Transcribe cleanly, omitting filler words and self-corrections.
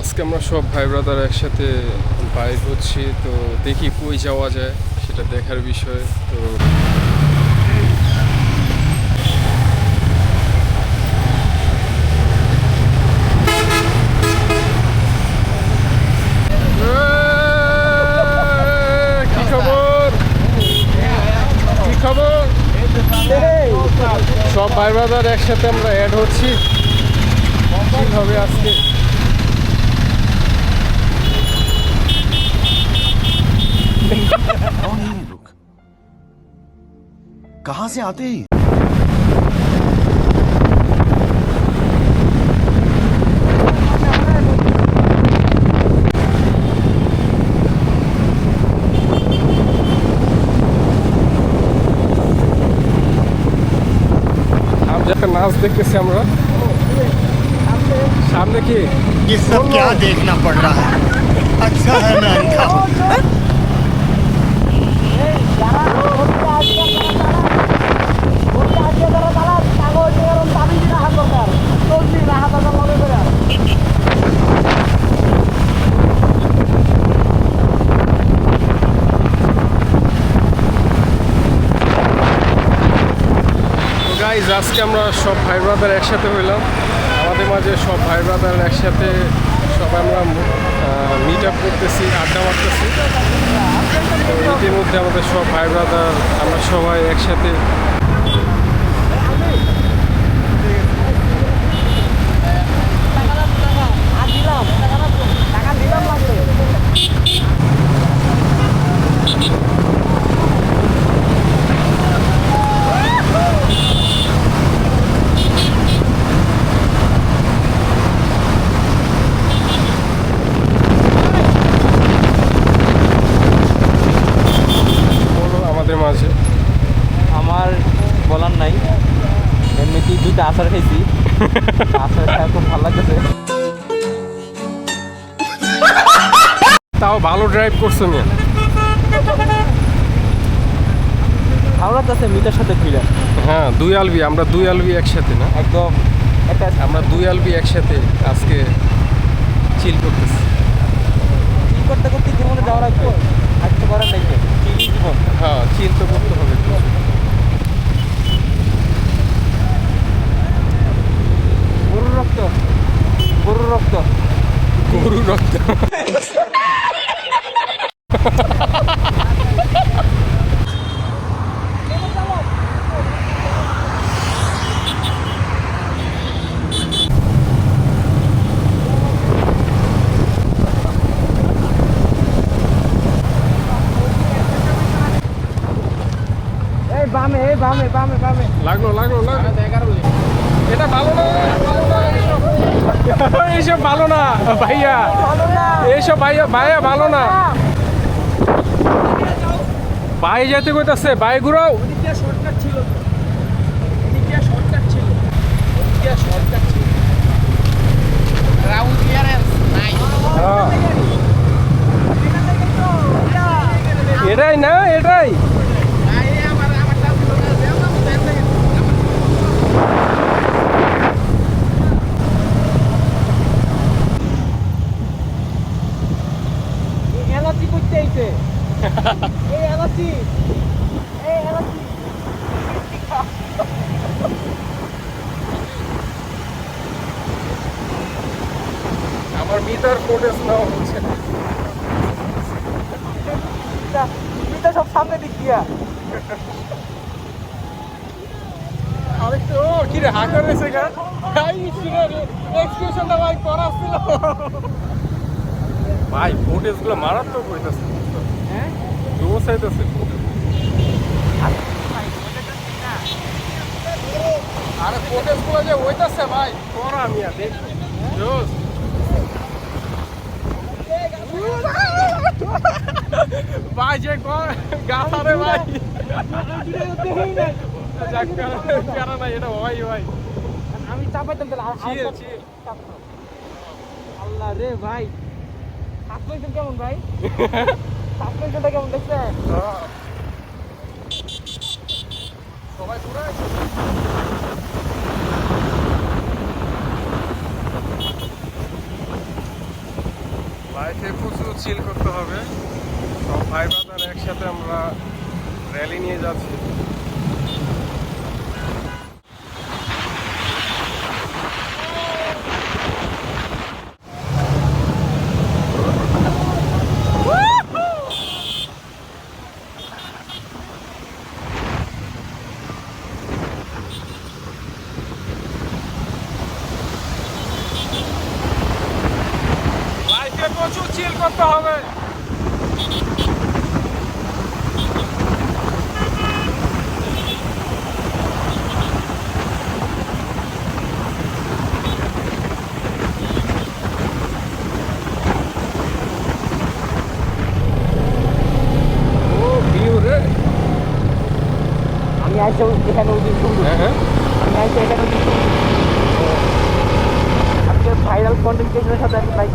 আজকে আমরা সব ভাই ব্রাদার একসাথে বাইর হচ্ছি, তো দেখি কই যাওয়া যায় সেটা দেখার বিষয়। তো কি খবর, কি খবর? সব ভাই ব্রাদার একসাথে আমরা অ্যাড হচ্ছি, কি হবে আজকে। कौन है ये लोग? कहां से आते हैं? একটা নাচ দেখতেছি আমরা সামনে। কি ये सब क्या देखना पड़ रहा है? अच्छा है मैं अंधा हूं। গাইজ, আজকে আমরা সব ভাই ব্রাদার একসাথে হইলাম। আমাদের মাঝে সব ভাই ব্রাদার একসাথে সবাই আমরা মিট আপ করতেছি, আড্ডা মারতেছি। তো ইতিমধ্যে আমাদের সব ভাই ব্রাদার আমরা সবাই একসাথে মাঝে। আমার বলার নাই, এমনিতেই দুইটা আচার খাইছি, আচার খাওয়া খুব ভালো লাগতেছে। তাও ভালো ড্রাইভ করছো মিয়া। ভালো লাগতেছে মিটার সাথে ঘুরে। হ্যাঁ, দুই আলবি, আমরা দুই আলবি একসাথে না, একদম একটা আমরা দুই আলবি একসাথে আজকে চিল করতেছি। চিল করতে করতে জীবনে যাওয়া লাগবে, আর কিছু করার নাই, চিলই জীবন। হ্যাঁ, চিল তো করতে হবে। গরুর রক্ত, গরুর রক্ত, গরুর রক্ত। বামে, এই বামে, বামে, বামে লাগলো লাগলো লাগলো। এটা ভালো না, এইসব ভালো না ভাইয়া, এইসব ভাইয়া ভাইয়া ভালো না। ভাই যেতে কইতাছে, ভাই ঘুরাও। শর্টকাট ছিল, এদিকে শর্টকাট ছিল, ওদিকে শর্টকাট ছিল। রাউন্ড ক্লিয়ারেন্স নাই। এটাই না, এটাই এলাচি করতে আইছে, এই এলাচি, এই এলাচি। আমার মিটার ফুটেজ নেওয়া হচ্ছে। এটা সব সামনে দিক দিয়া। আরেকটু কি রে হাকার রয়েছে গা, ভাই এক্সকিউশনটা ভাই করা ছিল ভাই। ফুটেজগুলো মারাত্মক হইতাছে, হ্যাঁ জোস হইতাছে। আরে ফুটেজগুলো যে হইতাছে ভাই, করা মিয়া দেখ জোস। ভাই যে গাছারে ভাই, প্যারা নাই, এটা ভাই ভাই আমি চাপাইতাম তাহলে। আল্লাহ রে ভাই, সাসপেনশন কেমন ভাই? সাসপেনশনটা কেমন দেখছে? সবাই পুরো লাইফে প্রচুর চিল করতে হবে। সব ভাই ব্রাদার একসাথে আমরা র্যালি নিয়ে যাচ্ছি। লাইফে প্রচুর চিল করতে হবে। ও ভিউ রে। আমি আইসা এখানে ওই দিন শুনবো। হ্যাঁ হ্যাঁ। আমি আইসা এখানে ওই দিন শুনবো। আজকে ভাইরাল কন্টেন্ট ক্রিয়েটরের সাথে আমি বাইক